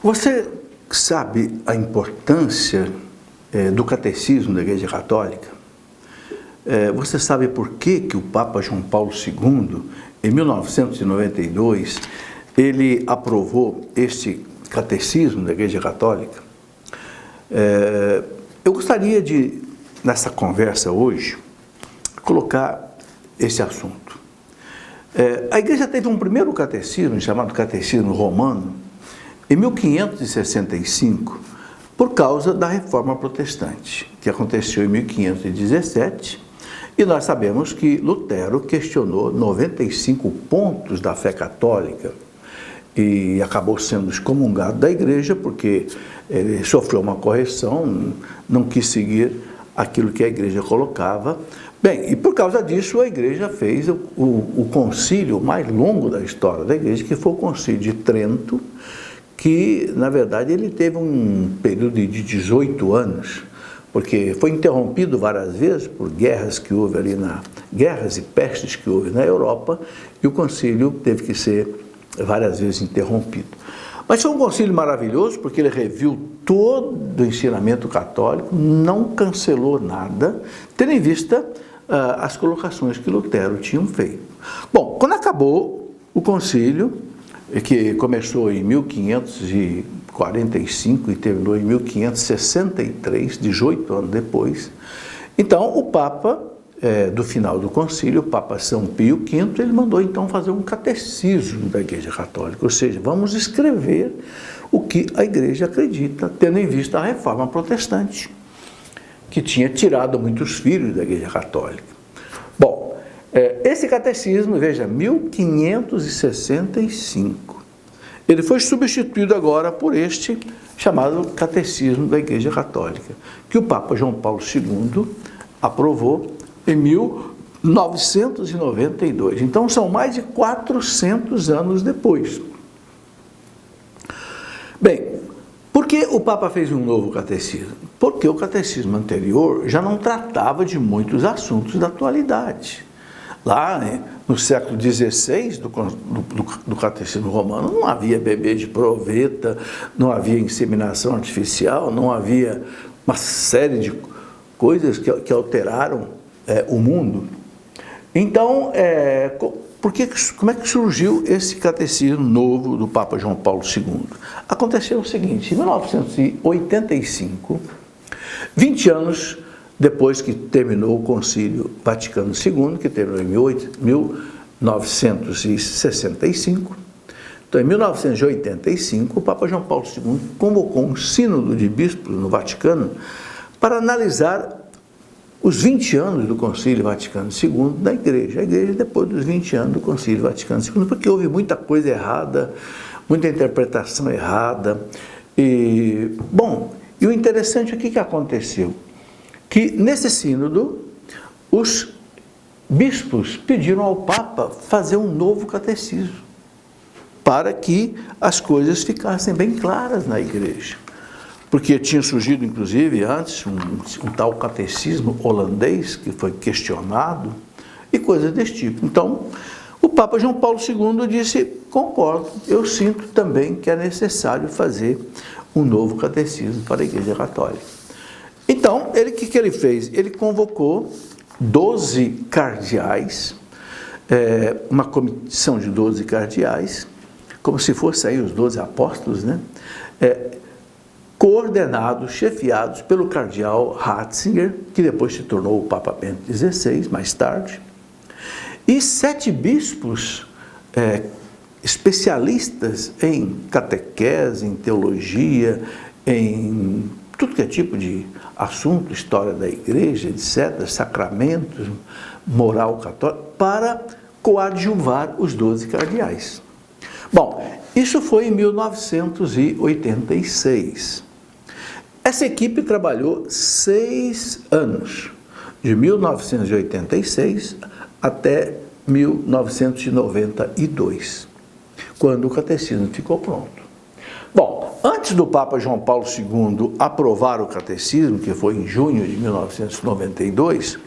Você sabe a importância do catecismo da Igreja Católica? Você sabe por que o Papa João Paulo II, em 1992, ele aprovou este catecismo da Igreja Católica? Eu gostaria de, nessa conversa hoje, colocar esse assunto. A Igreja teve um primeiro catecismo, chamado Catecismo Romano, em 1565, por causa da Reforma Protestante, que aconteceu em 1517, e nós sabemos que Lutero questionou 95 pontos da fé católica e acabou sendo excomungado da Igreja porque ele sofreu uma correção, não quis seguir aquilo que a Igreja colocava. Bem, e por causa disso a Igreja fez o concílio mais longo da história da Igreja, que foi o Concílio de Trento, que, na verdade, ele teve um período de 18 anos, porque foi interrompido várias vezes por guerras que houve ali guerras e pestes que houve na Europa, e o concílio teve que ser várias vezes interrompido. Mas foi um concílio maravilhoso, porque ele reviu todo o ensinamento católico, não cancelou nada, tendo em vista as colocações que Lutero tinha feito. Bom, quando acabou o concílio, que começou em 1545 e terminou em 1563, 18 anos depois. Então, o Papa, do final do concílio, o Papa São Pio V, ele mandou então fazer um catecismo da Igreja Católica, ou seja, vamos escrever o que a Igreja acredita, tendo em vista a Reforma Protestante, que tinha tirado muitos filhos da Igreja Católica. Bom, esse catecismo, veja, 1565, ele foi substituído agora por este chamado Catecismo da Igreja Católica, que o Papa João Paulo II aprovou em 1992. Então, são mais de 400 anos depois. Bem, por que o Papa fez um novo catecismo? Porque o catecismo anterior já não tratava de muitos assuntos da atualidade. Lá, no século XVI, do Catecismo Romano, não havia bebê de proveta, não havia inseminação artificial, não havia uma série de coisas que alteraram o mundo. Então, como é que surgiu esse catecismo novo do Papa João Paulo II? Aconteceu o seguinte: em 1985, 20 anos depois que terminou o Concílio Vaticano II, que terminou em 1965, então em 1985, o Papa João Paulo II convocou um sínodo de bispos no Vaticano para analisar os 20 anos do Concílio Vaticano II da Igreja. A Igreja depois dos 20 anos do Concílio Vaticano II, porque houve muita coisa errada, muita interpretação errada. E o interessante é o que aconteceu? Que nesse sínodo, os bispos pediram ao Papa fazer um novo catecismo, para que as coisas ficassem bem claras na Igreja. Porque tinha surgido, inclusive, antes, um tal catecismo holandês, que foi questionado, e coisas desse tipo. Então, o Papa João Paulo II disse: concordo, eu sinto também que é necessário fazer um novo catecismo para a Igreja Católica. Então, o que ele fez? Ele convocou 12 cardeais, uma comissão de 12 cardeais, como se fossem aí os 12 apóstolos, né? Coordenados, chefiados pelo cardeal Ratzinger, que depois se tornou o Papa Bento XVI, mais tarde, e 7 bispos especialistas em catequese, em teologia, em tudo que é tipo de assunto, história da Igreja, etc., sacramentos, moral católica, para coadjuvar os 12 cardeais. Bom, isso foi em 1986. Essa equipe trabalhou 6 anos, de 1986 até 1992, quando o catecismo ficou pronto. Bom, antes do Papa João Paulo II aprovar o catecismo, que foi em junho de 1992,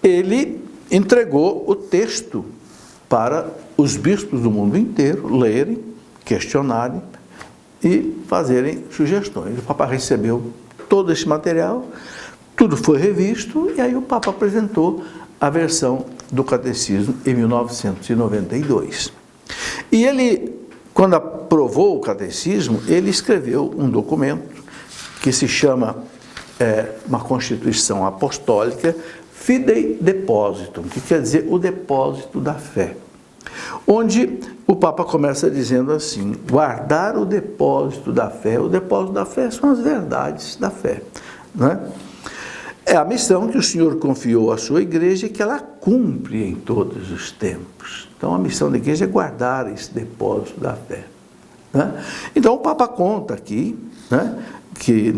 ele entregou o texto para os bispos do mundo inteiro lerem, questionarem e fazerem sugestões. O Papa recebeu todo esse material, tudo foi revisto, e aí o Papa apresentou a versão do Catecismo em 1992. E ele, quando aprovou o Catecismo, ele escreveu um documento que se chama uma Constituição Apostólica, Fidei Depositum, que quer dizer o depósito da fé, onde o Papa começa dizendo assim: guardar o depósito da fé. O depósito da fé são as verdades da fé, não é? É a missão que o Senhor confiou à sua igreja e que ela cumpre em todos os tempos. Então, a missão da igreja é guardar esse depósito da fé, né? Então, o Papa conta aqui, né, que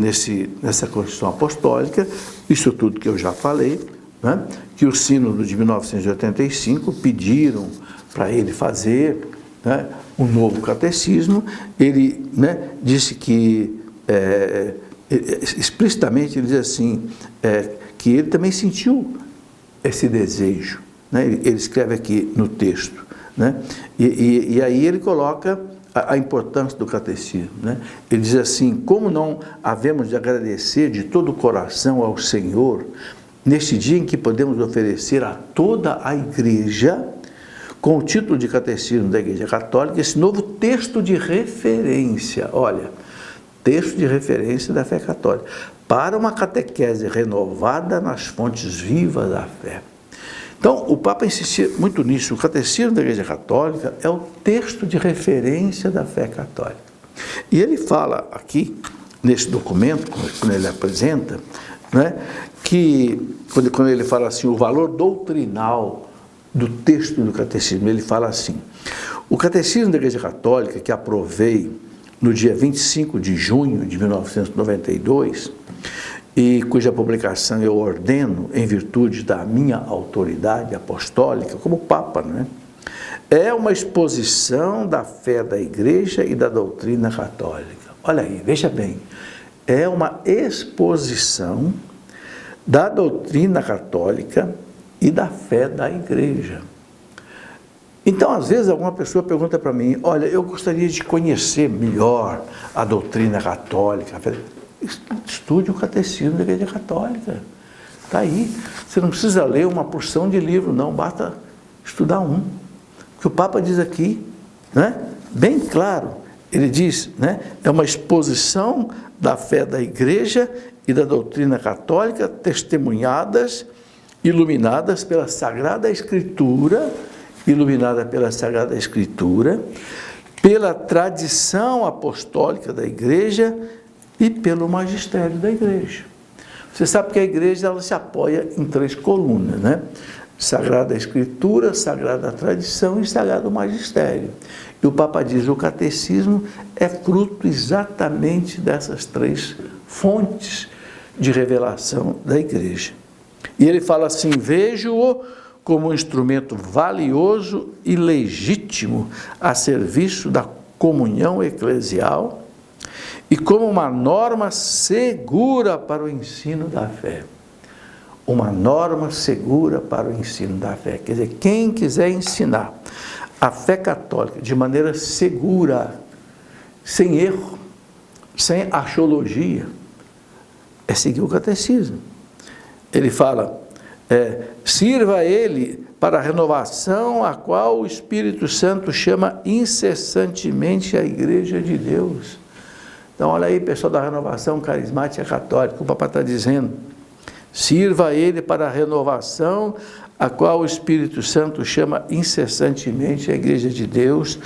nessa Constituição Apostólica, isso tudo que eu já falei, né, que o Sínodo de 1985 pediram para ele fazer, né, um novo catecismo. Ele, né, disse que, explicitamente, ele diz assim, que ele também sentiu esse desejo, né? Ele escreve aqui no texto, né? E aí ele coloca a importância do catecismo, né? Ele diz assim: como não havemos de agradecer de todo o coração ao Senhor neste dia em que podemos oferecer a toda a igreja, com o título de Catecismo da Igreja Católica, esse novo texto de referência. Olha, texto de referência da fé católica, para uma catequese renovada nas fontes vivas da fé. Então, o Papa insistia muito nisso. O Catecismo da Igreja Católica é o texto de referência da fé católica. E ele fala aqui, nesse documento, quando ele apresenta, né, que, quando ele fala assim, o valor doutrinal do texto do Catecismo, ele fala assim: o Catecismo da Igreja Católica, que aprovei no dia 25 de junho de 1992, e cuja publicação eu ordeno em virtude da minha autoridade apostólica como Papa, né? É uma exposição da fé da Igreja e da doutrina católica. Olha aí, veja bem, é uma exposição da doutrina católica e da fé da Igreja. Então, às vezes, alguma pessoa pergunta para mim: olha, eu gostaria de conhecer melhor a doutrina católica. Estude o Catecismo da Igreja Católica. Está aí. Você não precisa ler uma porção de livro, não, basta estudar um. O que o Papa diz aqui, né? Bem claro, ele diz, né? É uma exposição da fé da Igreja e da doutrina católica, testemunhadas, iluminadas pela Sagrada Escritura, pela tradição apostólica da Igreja e pelo magistério da Igreja. Você sabe que a Igreja, ela se apoia em 3 colunas, né? Sagrada Escritura, Sagrada Tradição e Sagrado Magistério. E o Papa diz: o catecismo é fruto exatamente dessas 3 fontes de revelação da Igreja. E ele fala assim: vejo-o como um instrumento valioso e legítimo a serviço da comunhão eclesial e como uma norma segura para o ensino da fé. Uma norma segura para o ensino da fé. Quer dizer, quem quiser ensinar a fé católica de maneira segura, sem erro, sem axiologia, é seguir o catecismo. Ele fala: sirva a ele para a renovação a qual o Espírito Santo chama incessantemente a Igreja de Deus. Então, olha aí, pessoal da renovação carismática católica, o Papa está dizendo: sirva a ele para a renovação a qual o Espírito Santo chama incessantemente a Igreja de Deus,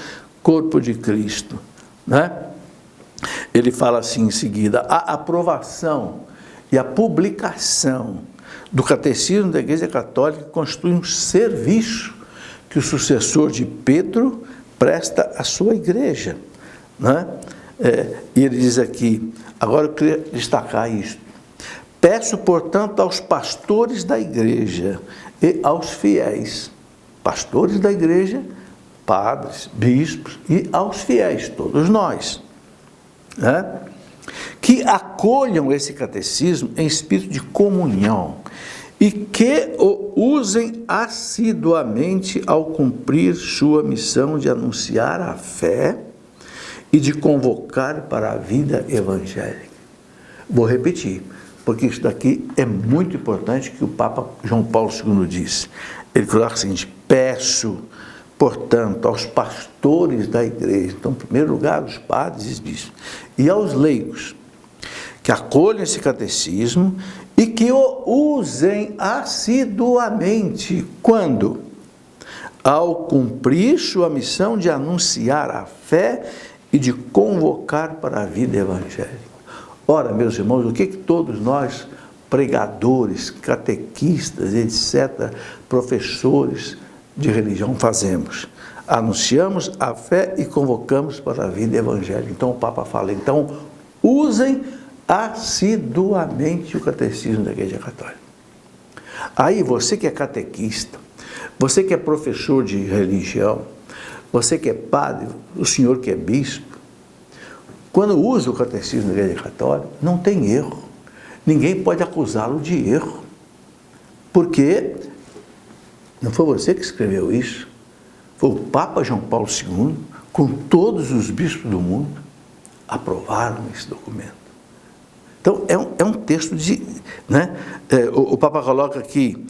corpo de Cristo, né? Ele fala assim em seguida: a aprovação e a publicação do Catecismo da Igreja Católica constitui um serviço que o sucessor de Pedro presta à sua igreja, né? E ele diz aqui, agora eu queria destacar isto: peço, portanto, aos pastores da igreja e aos fiéis, pastores da igreja, padres, bispos, e aos fiéis, todos nós, né, que acolham esse catecismo em espírito de comunhão e que o usem assiduamente ao cumprir sua missão de anunciar a fé e de convocar para a vida evangélica. Vou repetir, porque isso daqui é muito importante que o Papa João Paulo II disse. Ele coloca assim: peço, portanto, aos pastores da igreja, então, em primeiro lugar, os padres e bispos, e aos leigos, que acolham esse catecismo e que o usem assiduamente. Quando? Ao cumprir sua missão de anunciar a fé e de convocar para a vida evangélica. Ora, meus irmãos, o que todos nós, pregadores, catequistas, etc., professores de religião, fazemos? Anunciamos a fé e convocamos para a vida evangélica. Então o Papa fala, então, usem assiduamente o catecismo da Igreja Católica. Aí você que é catequista, você que é professor de religião, você que é padre, o senhor que é bispo, quando usa o catecismo da Igreja Católica, não tem erro. Ninguém pode acusá-lo de erro. Porque não foi você que escreveu isso, foi o Papa João Paulo II, com todos os bispos do mundo, aprovaram esse documento. Então, é um texto de... Né? O Papa coloca aqui,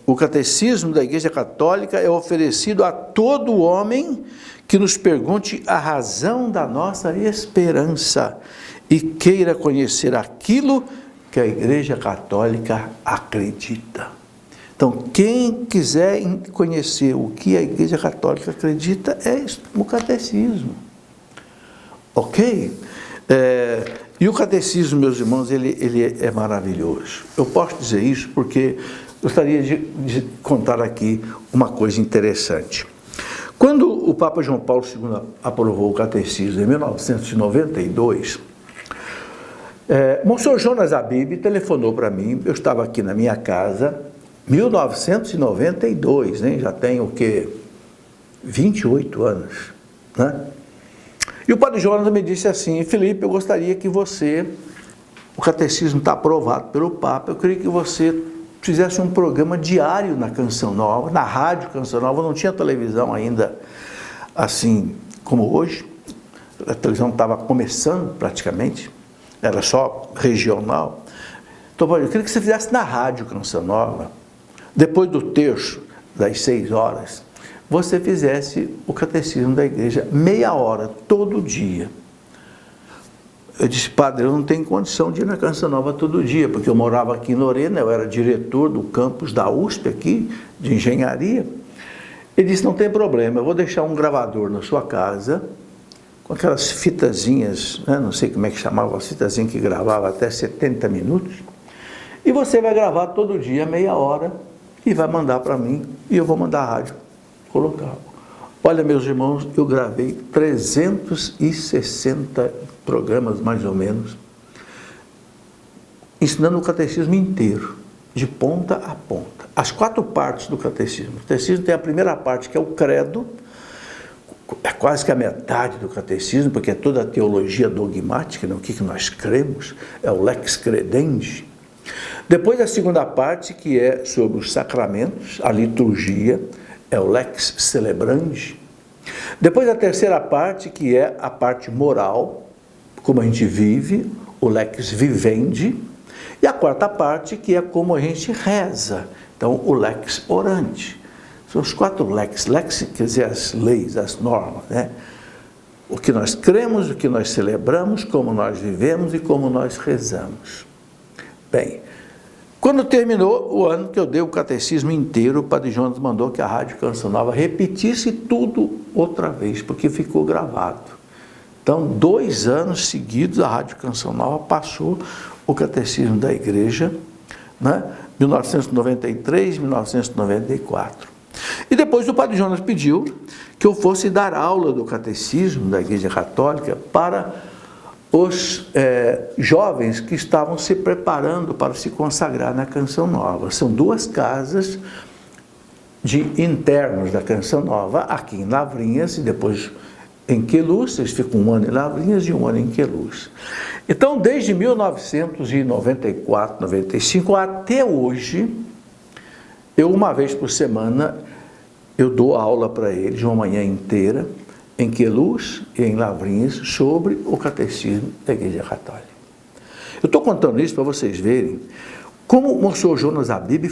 o catecismo da Igreja Católica é oferecido a todo homem que nos pergunte a razão da nossa esperança e queira conhecer aquilo que a Igreja Católica acredita. Então, quem quiser conhecer o que a Igreja Católica acredita é o catecismo. Ok? E o catecismo, meus irmãos, ele é maravilhoso. Eu posso dizer isso porque gostaria de contar aqui uma coisa interessante. Quando o Papa João Paulo II aprovou o catecismo em 1992, Monsenhor Jonas Abib telefonou para mim, eu estava aqui na minha casa, 1992, hein? Já tem o quê? 28 anos, né? E o Padre Jonas me disse assim: Felipe, eu gostaria que você, o catecismo está aprovado pelo Papa, eu queria que você fizesse um programa diário na Canção Nova, na rádio Canção Nova. Não tinha televisão ainda assim como hoje, a televisão estava começando praticamente, era só regional. Então, eu queria que você fizesse na rádio Canção Nova, depois do terço, das 6 horas, você fizesse o catecismo da igreja, meia hora, todo dia. Eu disse: padre, eu não tenho condição de ir na Canção Nova todo dia, porque eu morava aqui em Lorena, eu era diretor do campus da USP aqui, de engenharia. Ele disse: não tem problema, eu vou deixar um gravador na sua casa, com aquelas fitazinhas, né? Não sei como é que chamava, as fitazinhas que gravava até 70 minutos, e você vai gravar todo dia, meia hora, e vai mandar para mim, e eu vou mandar a rádio colocar. Olha, meus irmãos, eu gravei 360 programas, mais ou menos, ensinando o catecismo inteiro, de ponta a ponta. As 4 partes do catecismo. O catecismo tem a primeira parte, que é o credo, é quase que a metade do catecismo, porque é toda a teologia dogmática, né? O que nós cremos, é o lex credendi. Depois a segunda parte, que é sobre os sacramentos, a liturgia, é o lex celebrandi. Depois a terceira parte, que é a parte moral, como a gente vive, o lex vivendi. E a quarta parte, que é como a gente reza, então o lex orandi. São os 4 lex. Lex quer dizer as leis, as normas, né? O que nós cremos, o que nós celebramos, como nós vivemos e como nós rezamos. Bem, quando terminou o ano que eu dei o catecismo inteiro, o Padre Jonas mandou que a Rádio Canção Nova repetisse tudo outra vez, porque ficou gravado. Então, 2 anos seguidos, a Rádio Canção Nova passou o catecismo da igreja, né? 1993, 1994. E depois o Padre Jonas pediu que eu fosse dar aula do catecismo da Igreja Católica para os jovens que estavam se preparando para se consagrar na Canção Nova. São 2 casas de internos da Canção Nova, aqui em Lavrinhas e depois em Queluz. Eles ficam 1 ano em Lavrinhas e 1 ano em Queluz. Então, desde 1994, 95 até hoje, eu, uma vez por semana, eu dou aula para eles, uma manhã inteira, em Queluz e em Lavrinhas sobre o catecismo da Igreja Católica. Eu estou contando isso para vocês verem como o Monsenhor Jonas Abib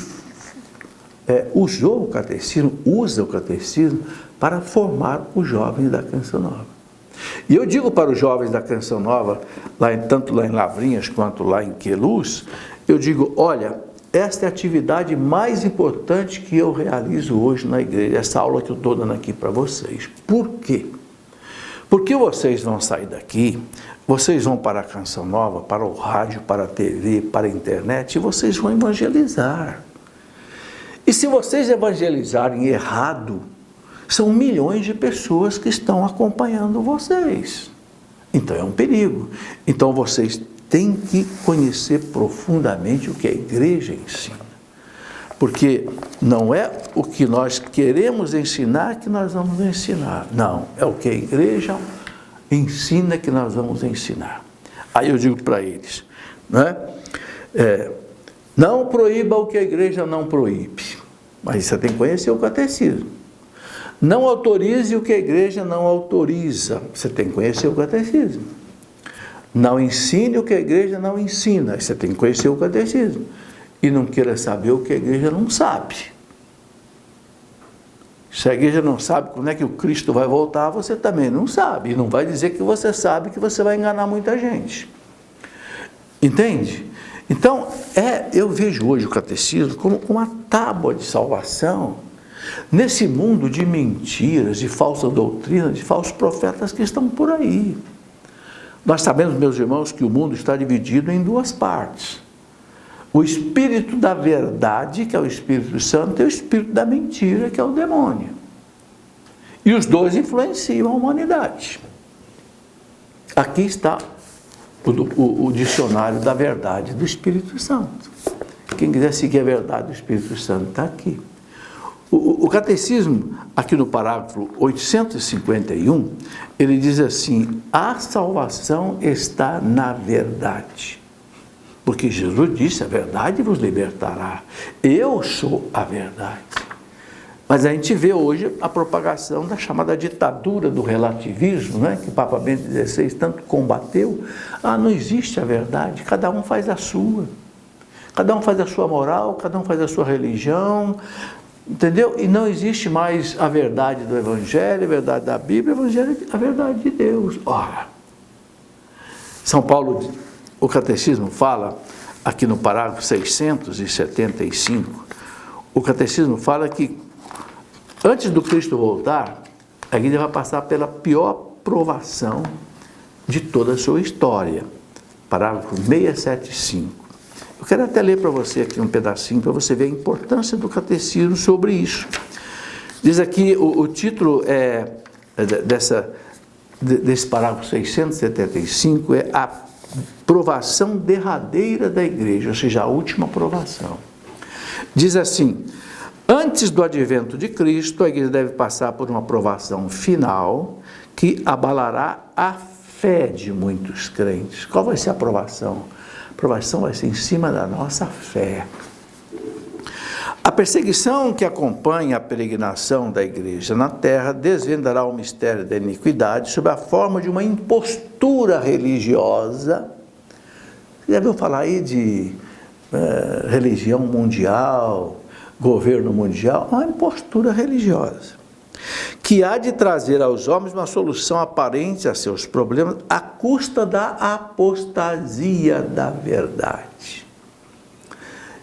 usa o catecismo para formar os jovens da Canção Nova. E eu digo para os jovens da Canção Nova, tanto lá em Lavrinhas quanto lá em Queluz, eu digo, olha, esta é a atividade mais importante que eu realizo hoje na igreja, essa aula que eu estou dando aqui para vocês. Por quê? Porque vocês vão sair daqui, vocês vão para a Canção Nova, para o rádio, para a TV, para a internet, e vocês vão evangelizar. E se vocês evangelizarem errado, são milhões de pessoas que estão acompanhando vocês. Então é um perigo. Então vocês têm que conhecer profundamente o que a igreja ensina. Porque não é o que nós queremos ensinar que nós vamos ensinar. Não, é o que a igreja ensina que nós vamos ensinar. Aí eu digo para eles, né? Não proíba o que a igreja não proíbe. Mas você tem que conhecer o catecismo. Não autorize o que a igreja não autoriza. Você tem que conhecer o catecismo. Não ensine o que a igreja não ensina. Você tem que conhecer o catecismo. E não queira saber o que a igreja não sabe. Se a igreja não sabe quando é que o Cristo vai voltar, você também não sabe. E não vai dizer que você sabe, que você vai enganar muita gente. Entende? Então, eu vejo hoje o catecismo como uma tábua de salvação nesse mundo de mentiras, de falsa doutrina, de falsos profetas que estão por aí. Nós sabemos, meus irmãos, que o mundo está dividido em duas partes. O espírito da verdade, que é o Espírito Santo, e o espírito da mentira, que é o demônio. E os dois influenciam a humanidade. Aqui está o dicionário da verdade do Espírito Santo. Quem quiser seguir a verdade do Espírito Santo está aqui. O catecismo, aqui no parágrafo 851, ele diz assim: a salvação está na verdade. Porque Jesus disse, a verdade vos libertará. Eu sou a verdade. Mas a gente vê hoje a propagação da chamada ditadura do relativismo, né? Que o Papa Bento XVI tanto combateu. Não existe a verdade, cada um faz a sua. Cada um faz a sua moral, cada um faz a sua religião, entendeu? E não existe mais a verdade do Evangelho, a verdade da Bíblia, a verdade de Deus. Ora, São Paulo, o catecismo fala, aqui no parágrafo 675, o catecismo fala que antes do Cristo voltar, a igreja vai passar pela pior provação de toda a sua história. Parágrafo 675. Eu quero até ler para você aqui um pedacinho, para você ver a importância do catecismo sobre isso. Diz aqui, o título desse parágrafo 675 é a provação derradeira da igreja, ou seja, a última provação. Diz assim: antes do advento de Cristo, a igreja deve passar por uma provação final que abalará a fé de muitos crentes. Qual vai ser a provação? A provação vai ser em cima da nossa fé. A perseguição que acompanha a peregrinação da igreja na terra desvendará o mistério da iniquidade sob a forma de uma impostura religiosa. Você já ouviu falar aí de religião mundial, governo mundial? Uma impostura religiosa, que há de trazer aos homens uma solução aparente a seus problemas à custa da apostasia da verdade.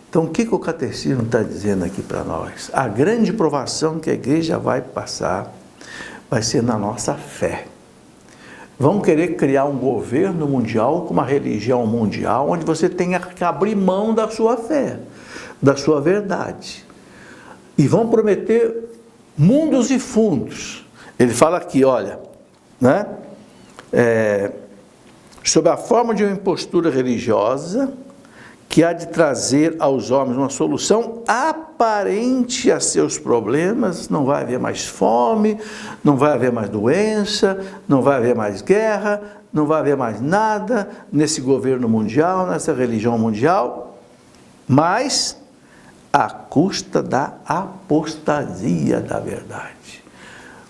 Então, o que o catecismo está dizendo aqui para nós? A grande provação que a igreja vai passar vai ser na nossa fé. Vão querer criar um governo mundial com uma religião mundial, onde você tenha que abrir mão da sua fé, da sua verdade. E vão prometer mundos e fundos. Ele fala aqui, olha, né? Sob a forma de uma impostura religiosa, que há de trazer aos homens uma solução aparente a seus problemas. Não vai haver mais fome, não vai haver mais doença, não vai haver mais guerra, não vai haver mais nada nesse governo mundial, nessa religião mundial, mas à custa da apostasia da verdade.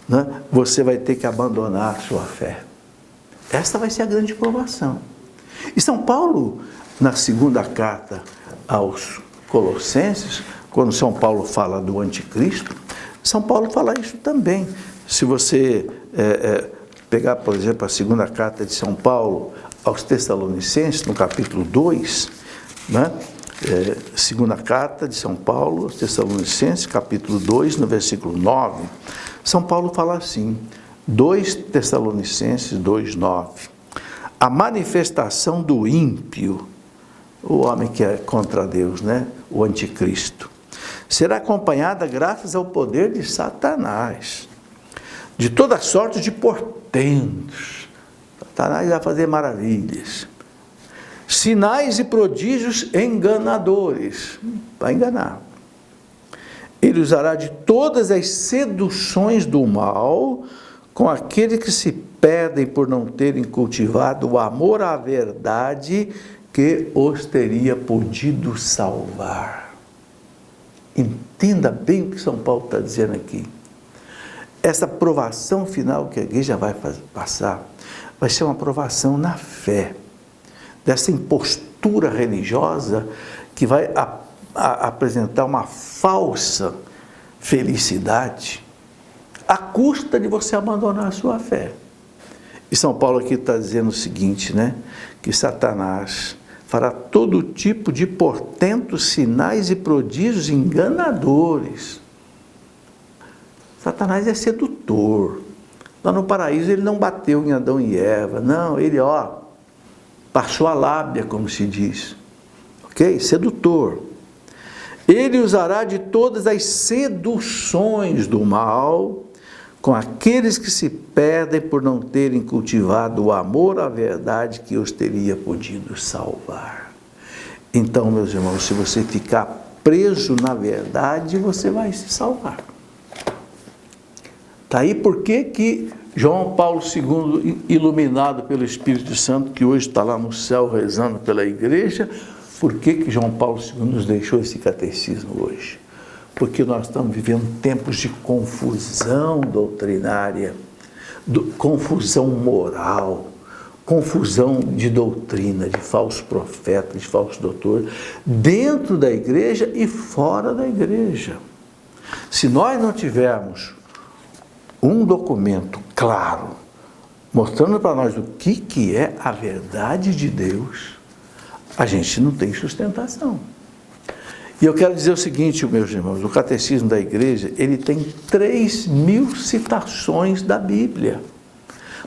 né, você vai ter que abandonar a sua fé. Esta vai ser a grande provação. E São Paulo, na segunda carta aos Colossenses, quando São Paulo fala do anticristo, São Paulo fala isso também. Se você pegar, por exemplo, a segunda carta de São Paulo aos Tessalonicenses, no capítulo 2, né? Segunda carta de São Paulo aos Tessalonicenses, capítulo 2, no versículo 9, São Paulo fala assim, 2 Tessalonicenses 2, 9, a manifestação do ímpio, o homem que é contra Deus, né? O anticristo, será acompanhada graças ao poder de Satanás, de toda sorte de portentos. Satanás vai fazer maravilhas, sinais e prodígios enganadores, vai enganar. Ele usará de todas as seduções do mal com aqueles que se perdem por não terem cultivado o amor à verdade que os teria podido salvar. Entenda bem o que São Paulo está dizendo aqui. Essa provação final que a igreja vai passar, vai ser uma provação na fé, dessa impostura religiosa que vai apresentar uma falsa felicidade, à custa de você abandonar a sua fé. E São Paulo aqui está dizendo o seguinte, né? Que Satanás fará todo tipo de portentos, sinais e prodígios enganadores. Satanás é sedutor. Lá no paraíso ele não bateu em Adão e Eva, não, ele passou a lábia, como se diz, ok? Sedutor. Ele usará de todas as seduções do mal com aqueles que se perdem por não terem cultivado o amor à verdade que os teria podido salvar. Então, meus irmãos, se você ficar preso na verdade, você vai se salvar. Está aí por que João Paulo II, iluminado pelo Espírito Santo, que hoje está lá no céu rezando pela igreja, por que João Paulo II nos deixou esse catecismo hoje? Porque nós estamos vivendo tempos de confusão doutrinária, confusão moral, confusão de doutrina, de falsos profetas, de falsos doutores, dentro da igreja e fora da igreja. Se nós não tivermos um documento claro, mostrando para nós o que é a verdade de Deus, a gente não tem sustentação. E eu quero dizer o seguinte, meus irmãos, o catecismo da igreja, ele tem 3.000 citações da Bíblia.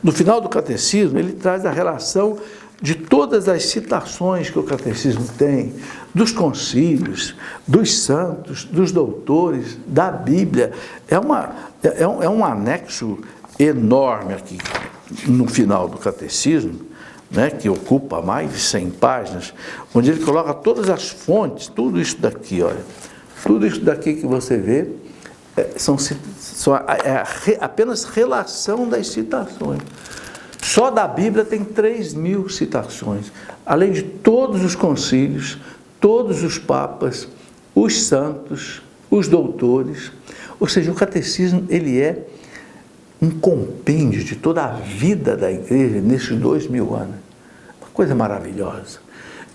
No final do catecismo, ele traz a relação de todas as citações que o catecismo tem, dos concílios, dos santos, dos doutores, da Bíblia. É um anexo enorme aqui, no final do catecismo, né, que ocupa mais de 100 páginas, onde ele coloca todas as fontes, tudo isso daqui, olha, tudo isso daqui que você vê, apenas relação das citações. Só da Bíblia tem 3.000 citações, além de todos os concílios, todos os papas, os santos, os doutores. Ou seja, o catecismo, ele é um compêndio de toda a vida da igreja nesses 2.000 anos. Uma coisa maravilhosa.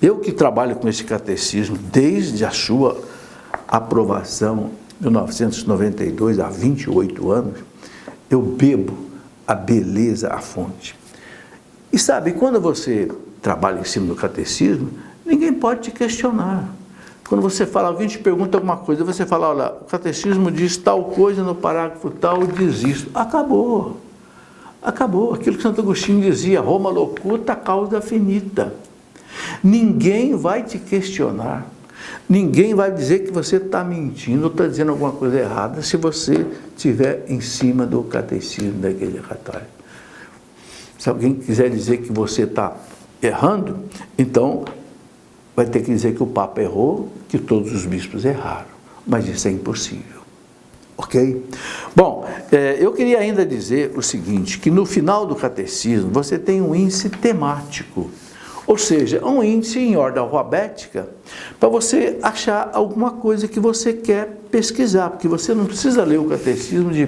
Eu que trabalho com esse catecismo desde a sua aprovação em 1992, há 28 anos, eu bebo a beleza, a fonte. E sabe, quando você trabalha em cima do catecismo, ninguém pode te questionar. Quando você fala, alguém te pergunta alguma coisa, você fala, olha, o catecismo diz tal coisa no parágrafo tal, diz isso. Acabou. Acabou. Aquilo que Santo Agostinho dizia, Roma locuta, causa finita. Ninguém vai te questionar. Ninguém vai dizer que você está mentindo ou está dizendo alguma coisa errada se você estiver em cima do catecismo da Igreja Católica. Se alguém quiser dizer que você está errando, então vai ter que dizer que o Papa errou, que todos os bispos erraram. Mas isso é impossível. Ok? Bom, eu queria ainda dizer o seguinte, que no final do catecismo você tem um índice temático. Ou seja, um índice em ordem alfabética para você achar alguma coisa que você quer pesquisar, porque você não precisa ler o catecismo de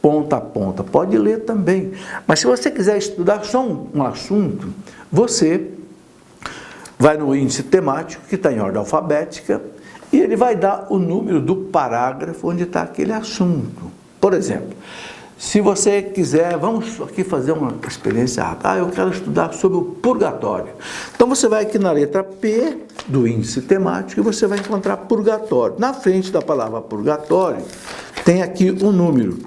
ponta a ponta. Pode ler também. Mas se você quiser estudar só um assunto, você vai no índice temático, que está em ordem alfabética, e ele vai dar o número do parágrafo onde está aquele assunto. Por exemplo, se você quiser, vamos aqui fazer uma experiência rápida. Eu quero estudar sobre o purgatório. Então você vai aqui na letra P do índice temático e você vai encontrar purgatório. Na frente da palavra purgatório tem aqui um número,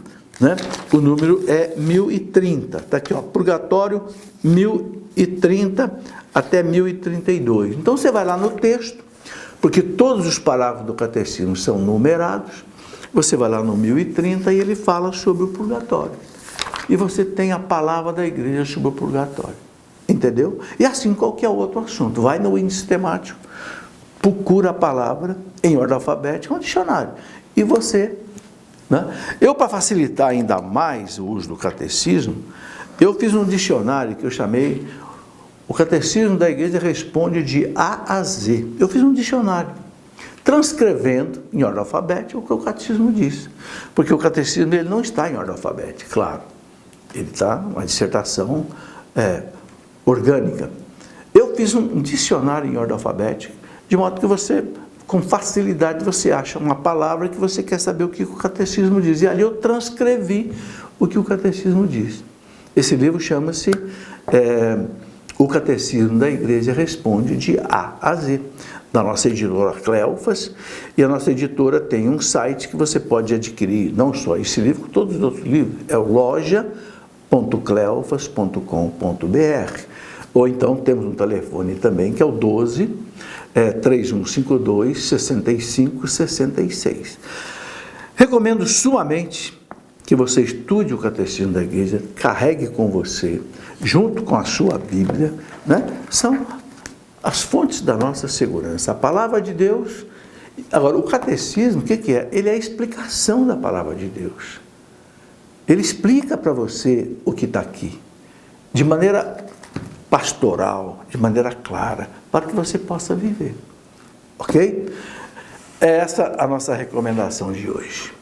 né? O número é 1030. Está aqui, ó, purgatório 1030 até 1032. Então você vai lá no texto, porque todos os parágrafos do catecismo são numerados. Você vai lá no 1030 e ele fala sobre o purgatório. E você tem a palavra da igreja sobre o purgatório. Entendeu? E assim qualquer outro assunto. Vai no índice temático, procura a palavra em ordem alfabética, um dicionário. E você... né? Eu, para facilitar ainda mais o uso do catecismo, eu fiz um dicionário que eu chamei O Catecismo da Igreja Responde de A a Z. Eu fiz um dicionário transcrevendo em ordem alfabética o que o catecismo diz. Porque o catecismo ele não está em ordem alfabética, claro. Ele está uma dissertação orgânica. Eu fiz um dicionário em ordem alfabética, de modo que você, com facilidade, você acha uma palavra que você quer saber o que o catecismo diz. E ali eu transcrevi o que o catecismo diz. Esse livro chama-se O Catecismo da Igreja Responde de A a Z, da nossa editora Cleofas, e a nossa editora tem um site que você pode adquirir, não só esse livro, todos os outros livros, é o loja.cleofas.com.br, ou então temos um telefone também, que é o 12 3152 6566. Recomendo sumamente que você estude o Catecismo da Igreja, carregue com você, junto com a sua Bíblia, né? São as fontes da nossa segurança, a palavra de Deus. Agora, o catecismo, o que é? Ele é a explicação da palavra de Deus. Ele explica para você o que está aqui, de maneira pastoral, de maneira clara, para que você possa viver. Ok? É essa a nossa recomendação de hoje.